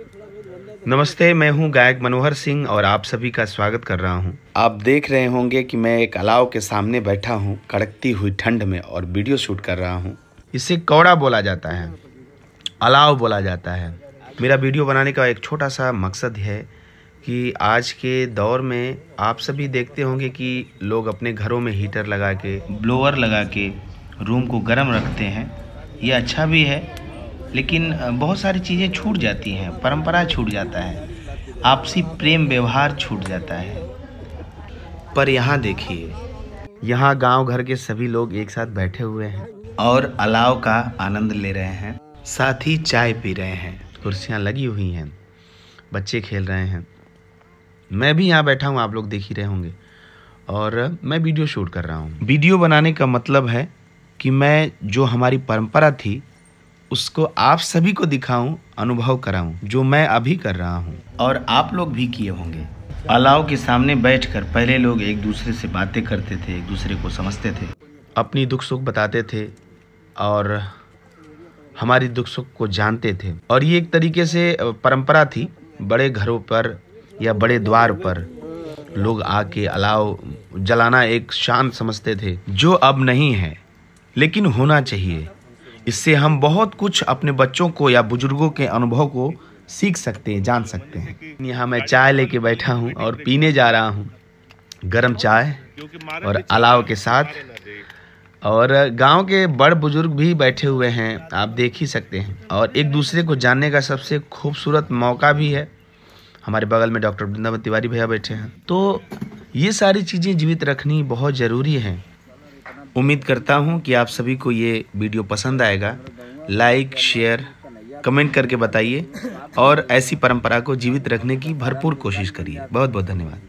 नमस्ते, मैं हूं गायक मनोहर सिंह और आप सभी का स्वागत कर रहा हूं। आप देख रहे होंगे कि मैं एक अलाव के सामने बैठा हूं कड़कती हुई ठंड में और वीडियो शूट कर रहा हूं। इसे कौड़ा बोला जाता है, अलाव बोला जाता है। मेरा वीडियो बनाने का एक छोटा सा मकसद है कि आज के दौर में आप सभी देखते होंगे कि लोग अपने घरों में हीटर लगा के, ब्लोअर लगा के रूम को गर्म रखते हैं। ये अच्छा भी है, लेकिन बहुत सारी चीज़ें छूट जाती हैं, परंपरा छूट जाता है, आपसी प्रेम व्यवहार छूट जाता है। पर यहाँ देखिए, यहाँ गांव घर के सभी लोग एक साथ बैठे हुए हैं और अलाव का आनंद ले रहे हैं, साथ ही चाय पी रहे हैं। कुर्सियाँ लगी हुई हैं, बच्चे खेल रहे हैं, मैं भी यहाँ बैठा हूँ, आप लोग देख ही रहे होंगे, और मैं वीडियो शूट कर रहा हूँ। वीडियो बनाने का मतलब है कि मैं जो हमारी परंपरा थी उसको आप सभी को दिखाऊं, अनुभव कराऊं, जो मैं अभी कर रहा हूं और आप लोग भी किए होंगे। अलाव के सामने बैठकर पहले लोग एक दूसरे से बातें करते थे, एक दूसरे को समझते थे, अपनी दुख सुख बताते थे और हमारी दुख सुख को जानते थे। और ये एक तरीके से परंपरा थी। बड़े घरों पर या बड़े द्वार पर लोग आके अलाव जलाना एक शान समझते थे, जो अब नहीं है, लेकिन होना चाहिए। इससे हम बहुत कुछ अपने बच्चों को या बुजुर्गों के अनुभव को सीख सकते हैं, जान सकते हैं। यहाँ मैं चाय लेके बैठा हूँ और पीने जा रहा हूँ गरम चाय और अलाव के साथ, और गांव के बड़ बुजुर्ग भी बैठे हुए हैं, आप देख ही सकते हैं। और एक दूसरे को जानने का सबसे खूबसूरत मौका भी है। हमारे बगल में डॉक्टर वृंदावन तिवारी भैया बैठे हैं। तो ये सारी चीज़ें जीवित रखनी बहुत ज़रूरी है। उम्मीद करता हूँ कि आप सभी को ये वीडियो पसंद आएगा। लाइक, शेयर, कमेंट करके बताइए और ऐसी परंपरा को जीवित रखने की भरपूर कोशिश करिए। बहुत बहुत धन्यवाद।